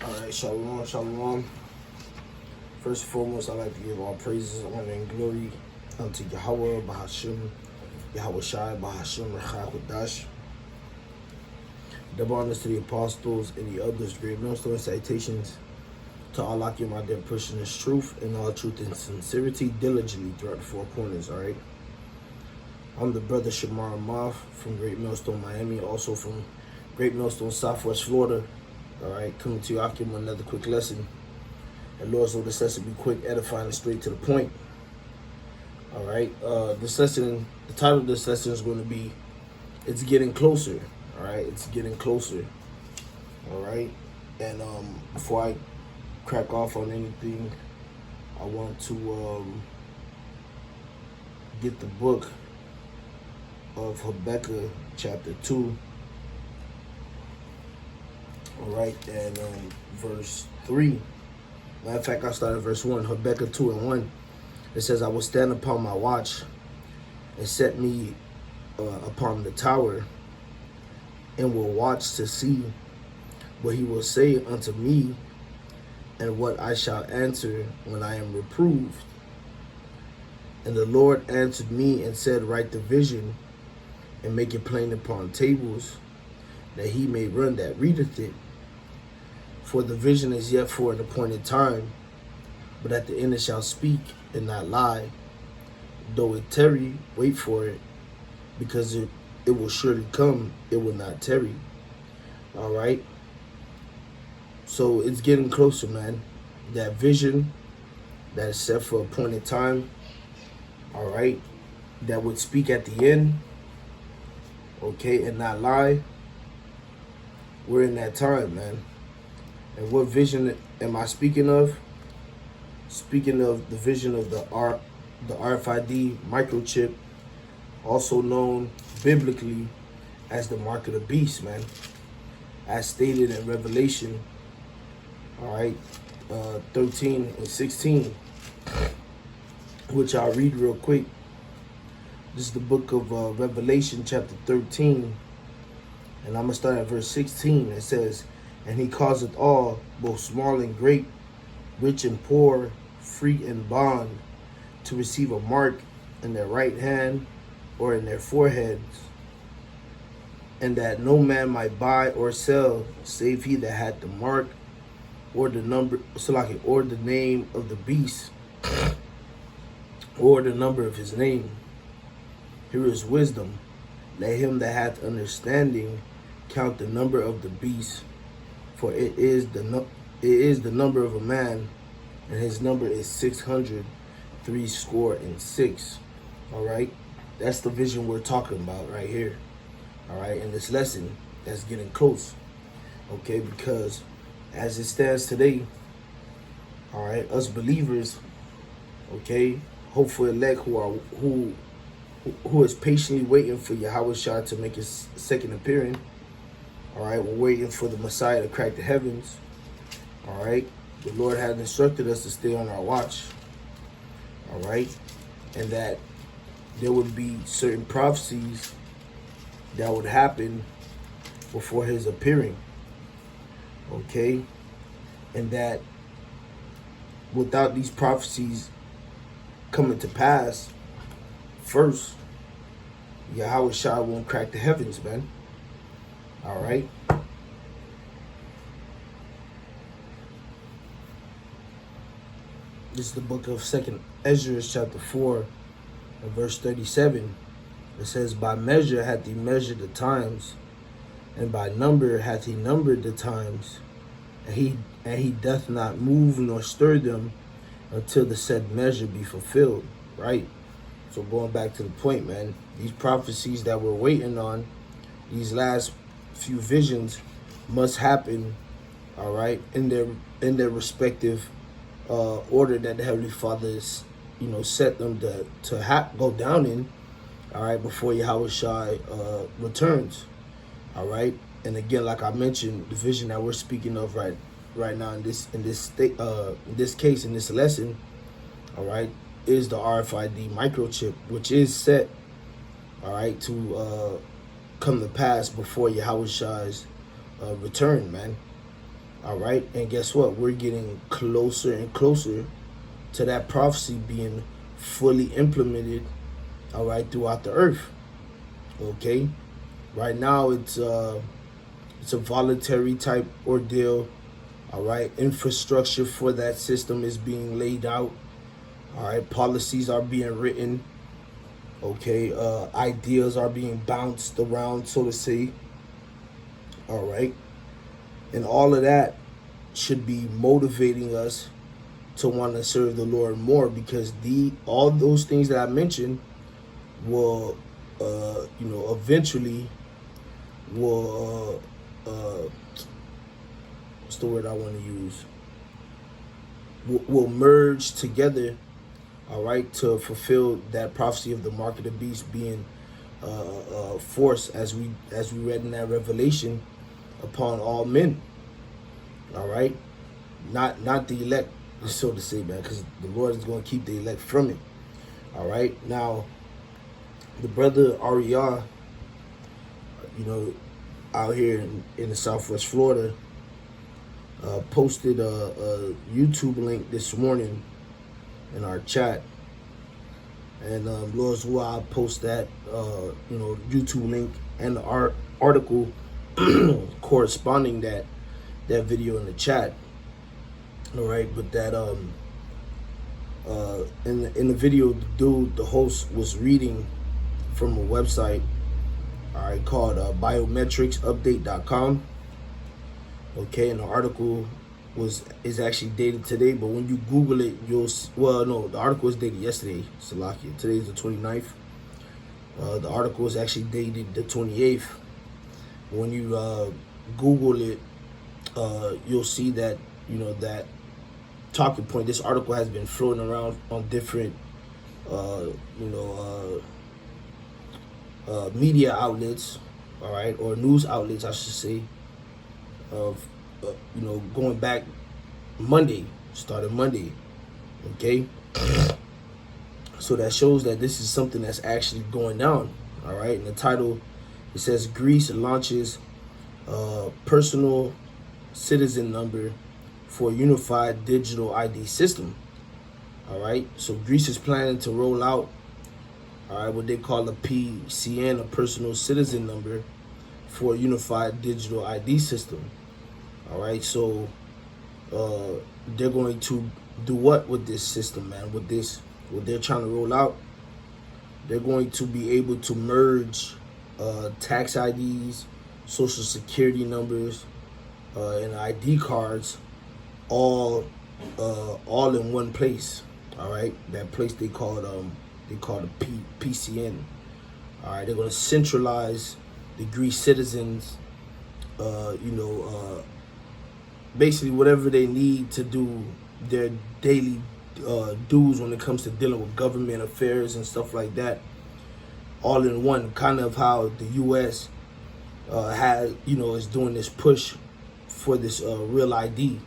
Alright, shalom, shalom. First and foremost, I'd like to give all praises, honor, and glory unto Yahweh, Bahashim, Yahweh Shai, Bahashim, Rechakodash. Double honors to the apostles and the elders, great millstone citations to all Akim out there pushing this truth and all truth and sincerity diligently throughout the four corners, alright? I'm the brother Shamar Moth from Great Millstone, Miami, also from Great Millstone, Southwest Florida. All right, coming to you, Akim, another quick lesson. And Lord's will this lesson be quick, edifying, and straight to the point. All right, this lesson, the title of this lesson is going to be, It's Getting Closer. All right, it's getting closer. All right, and before I crack off on anything, I want to get the book of Habakkuk, chapter 2. All right, and verse 3. Matter of fact, I started verse 1. Habakkuk 2 and 1. It says, I will stand upon my watch and set me upon the tower and will watch to see what he will say unto me and what I shall answer when I am reproved. And the Lord answered me and said, write the vision and make it plain upon tables, that he may run that readeth it. For the vision is yet for an appointed time, but at the end it shall speak and not lie. Though it tarry, wait for it, because it will surely come, it will not tarry. All right? So it's getting closer, man. That vision that is set for appointed time, all right, that would speak at the end, okay, and not lie. We're in that time, man. And what vision am I speaking of? Speaking of the vision of the RFID microchip, also known biblically as the mark of the beast, man. As stated in Revelation, all right, 13 and 16, which I'll read real quick. This is the book of Revelation, chapter 13, and I'm going to start at verse 16. It says, and he causeth all, both small and great, rich and poor, free and bond, to receive a mark in their right hand or in their foreheads, and that no man might buy or sell, save he that had the mark, or the number, or the name of the beast, or the number of his name. Here is wisdom. Let him that hath understanding count the number of the beast, for it is the number of a man, and his number is 666. All right, that's the vision we're talking about right here. All right, in this lesson that's getting close. Okay, because as it stands today, all right, us believers, okay, hopeful elect who is patiently waiting for Yahweh Shai to make his second appearing. All right, we're waiting for the Messiah to crack the heavens. All right, the Lord has instructed us to stay on our watch. All right, and that there would be certain prophecies that would happen before his appearing. Okay, and that without these prophecies coming to pass, first, Yahweh Shai won't crack the heavens, man. All right. This is the book of 2nd Ezra, chapter 4, and verse 37. It says, by measure hath he measured the times, and by number hath he numbered the times, and he doth not move nor stir them until the said measure be fulfilled. Right? So going back to the point, man, these prophecies that we're waiting on, these last few visions must happen, all right, in their respective order that the Heavenly Father is, set them to go down in, all right, before Yahweh Shai returns. All right, and again, like I mentioned, the vision that we're speaking of right now in this case, in this lesson, all right, is the RFID microchip, which is set, all right, to come to pass before Yahweh Shai's return, man. All right, and guess what? We're getting closer and closer to that prophecy being fully implemented, all right, throughout the earth. Okay, right now it's a voluntary type ordeal. All right, infrastructure for that system is being laid out. All right, policies are being written. Okay, ideas are being bounced around, so to say. All right, and all of that should be motivating us to want to serve the Lord more, because all those things that I mentioned will, eventually will, what's the word I want to use? Will merge together, all right, to fulfill that prophecy of the mark of the beast being forced, as we read in that Revelation, upon all men. All right, not the elect, so to say, man, because the Lord is going to keep the elect from it. All right, now the brother Ariah, out here in the Southwest Florida, posted a YouTube link this morning in our chat, and Lord's will I post that YouTube link and the article corresponding that video in the chat. All right, but that in the video, the host was reading from a website, all right, called biometricsupdate.com. Okay, and the article is actually dated today, but when you Google it, the article was dated yesterday, Salakia. Today's the 29th. The article is actually dated the 28th. When you Google it, you'll see that, that talking point. This article has been floating around on different, media outlets, all right, or news outlets, I should say, of, going back started Monday, okay? So that shows that this is something that's actually going down, all right? And the title, it says Greece launches personal citizen number for a unified digital ID system, all right? So Greece is planning to roll out, all right, what they call a PCN, a personal citizen number, for a unified digital ID system. All right, so they're going to do what with this system, man? What they're trying to roll out, they're going to be able to merge tax IDs, social security numbers, and ID cards all in one place. All right, that place they call a PCN. All right, they're going to centralize the Greece citizens, basically whatever they need to do their daily dues when it comes to dealing with government affairs and stuff like that, all in one. Kind of how the U.S. is doing this push for this real ID.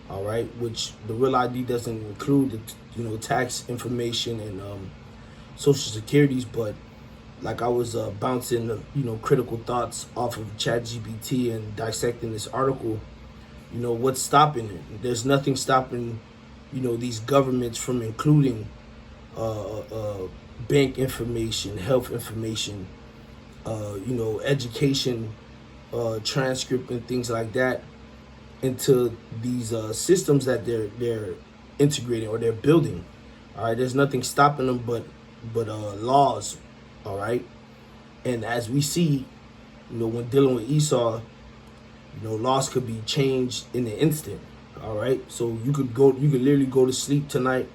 All right, which the real ID doesn't include the tax information and social securities, but like I was bouncing critical thoughts off of ChatGPT and dissecting this article. What's stopping it? There's nothing stopping these governments from including bank information, health information, education, transcript and things like that into these systems that they're integrating or they're building. All right, there's nothing stopping them but laws. All right, and as we see, when dealing with Esau, laws could be changed in an instant. All right, so you could literally go to sleep tonight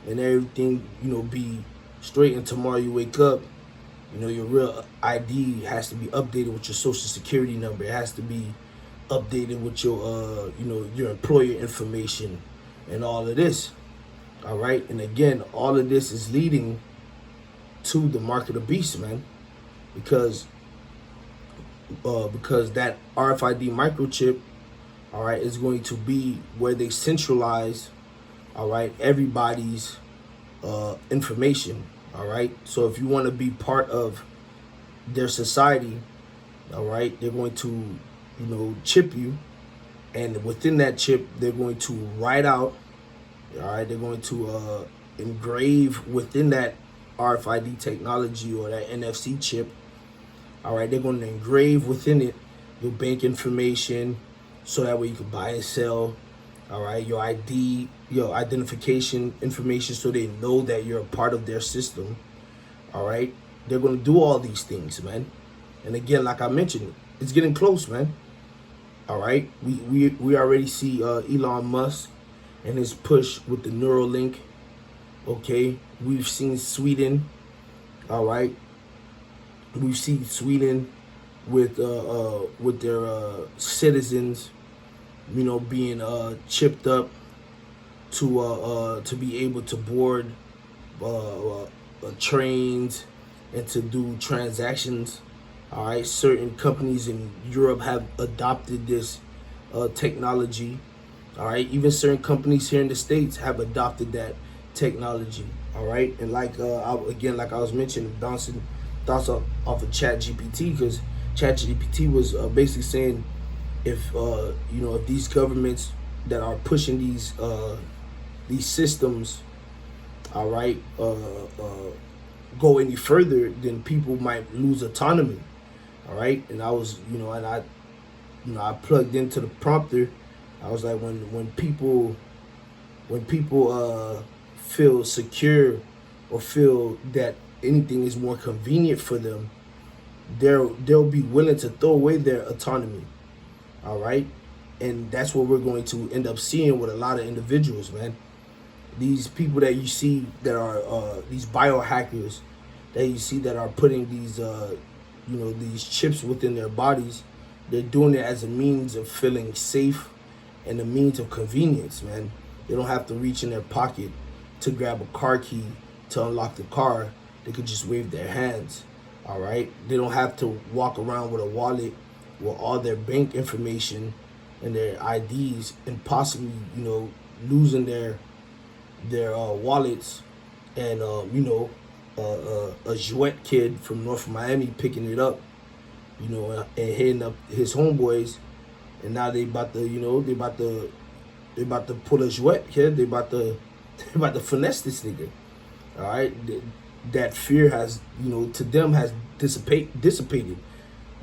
and everything be straight, and tomorrow you wake up, your real ID has to be updated with your social security number. It has to be updated with your your employer information and all of this. All right, and again, all of this is leading to the mark of the beast, man, because that RFID microchip, all right, is going to be where they centralize, all right, everybody's information. All right, so if you want to be part of their society, all right, they're going to chip you, And within that chip, they're going to write out, all right, they're going to engrave within that RFID technology or that NFC chip, all right, they're going to engrave within it your bank information, so that way you can buy and sell, all right, your ID, your identification information, so they know that you're a part of their system, all right. They're going to do all these things, man. And again, like I mentioned, it's getting close, man. All right, we already see Elon Musk and his push with the Neuralink. Okay, we've seen Sweden. All right, we've seen Sweden with their citizens, you know, being chipped up to be able to board trains and to do transactions. All right, certain companies in Europe have adopted this technology. All right, even certain companies here in the States have adopted that technology. All right, and like like I was mentioning, bouncing thoughts off of ChatGPT, because ChatGPT was basically saying if if these governments that are pushing these systems, all right, go any further, then people might lose autonomy. All right, and I was, I plugged into the prompter. I was like, when people feel secure or feel that anything is more convenient for them, they'll be willing to throw away their autonomy. All right, and that's what we're going to end up seeing with a lot of individuals, man. These people that you see that are these biohackers that you see that are putting these these chips within their bodies, they're doing it as a means of feeling safe and a means of convenience, man. They don't have to reach in their pocket to grab a car key to unlock the car. They could just wave their hands, all right? They don't have to walk around with a wallet with all their bank information and their IDs and possibly, losing their wallets and, a Jouet kid from North Miami picking it up, and hitting up his homeboys, and now they about to pull a Jouet kid. They about to finesse this nigga. All right, that fear has, to them has dissipated.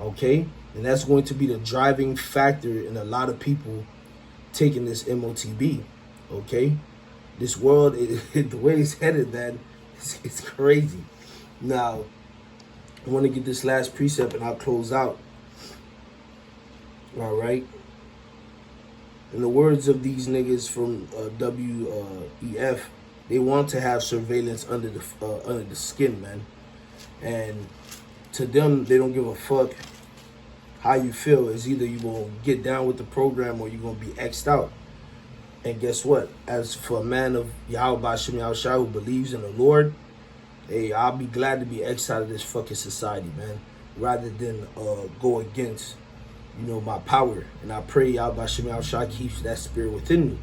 Okay, and that's going to be the driving factor in a lot of people taking this MOTB. Okay, this world, the way it's headed, man, it's crazy. Now, I want to get this last precept and I'll close out. All right. In the words of these niggas from WEF, they want to have surveillance under the skin, man. And to them, they don't give a fuck how you feel. It's either you gonna get down with the program or you're gonna be X'd out. And guess what? As for a man of Yahweh Bashim Yahushua who believes in the Lord, hey, I'll be glad to be X'd out of this fucking society, man, rather than go against, my power. And I pray Yahweh Bashim Yahushua keeps that spirit within me,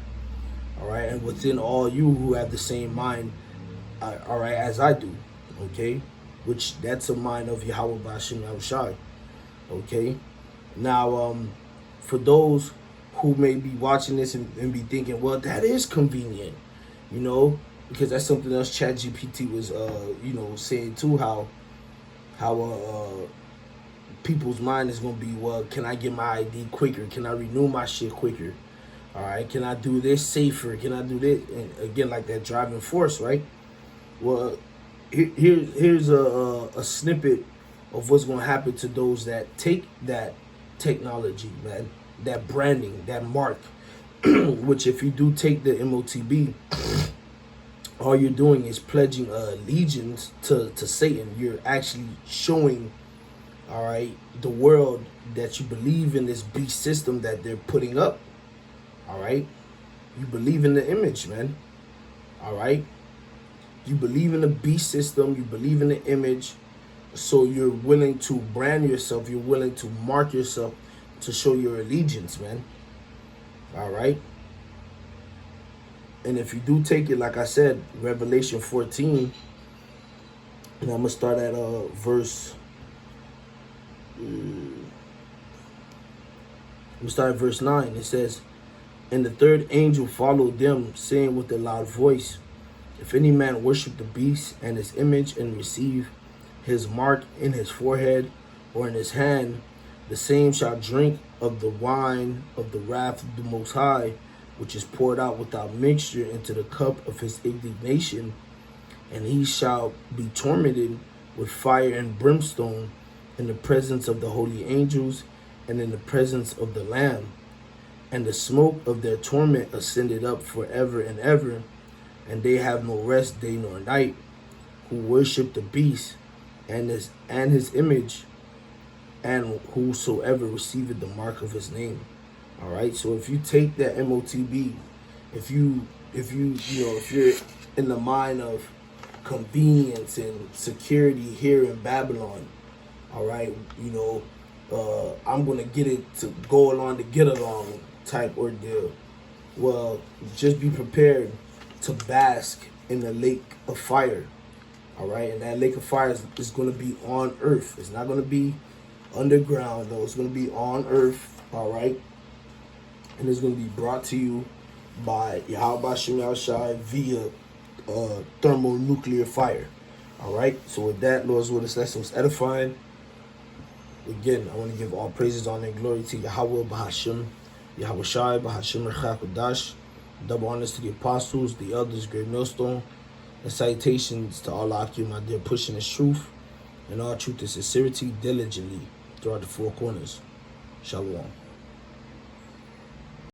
all right, and within all you who have the same mind, all right, as I do, okay, which that's a mind of Yahweh Bashim Yahushua, okay. Now, for those who may be watching this and be thinking, well, that is convenient, because that's something else ChatGPT was, saying too, how people's mind is going to be, well, can I get my ID quicker? Can I renew my shit quicker? All right, can I do this safer? Can I do this? And again, like that driving force, right? Well, here's a snippet of what's going to happen to those that take that technology, man, that branding, that mark, which if you do take the MOTB, all you're doing is pledging allegiance to Satan. You're actually showing, all right, the world that you believe in this beast system that they're putting up, all right? You believe in the image, man, all right? You believe in the beast system, you believe in the image, so you're willing to brand yourself, you're willing to mark yourself to show your allegiance, man. All right. And if you do take it, like I said, Revelation 14, and I'm gonna start at verse We start at verse 9. It says, "And the third angel followed them, saying with a loud voice, If any man worship the beast and his image, and receive his mark in his forehead or in his hand, the same shall drink of the wine of the wrath of the Most High, which is poured out without mixture into the cup of his indignation, and he shall be tormented with fire and brimstone in the presence of the holy angels and in the presence of the Lamb. And the smoke of their torment ascended up forever and ever, and they have no rest day nor night, who worship the beast and his image, and whosoever receiveth the mark of his name." All right. So if you take that MOTB, if you're in the mind of convenience and security here in Babylon, all right, I'm gonna get it to go along to get along type ordeal. Well, just be prepared to bask in the lake of fire. All right, and that lake of fire is going to be on earth. It's not going to be underground, though. It's going to be on earth. All right, and it's going to be brought to you by Yahweh Shem Yahushai via thermonuclear fire. All right, so with that, Lord's will, this lesson was edifying. Again, I want to give all praises, honor, and glory to Yahweh Bahashim, Yahweh Shai, Bahashim Rechak. Double honors to the apostles, the elders, great millstone, and salutations to all Akim out there pushing this truth and all truth and sincerity diligently throughout the four corners. Shalom.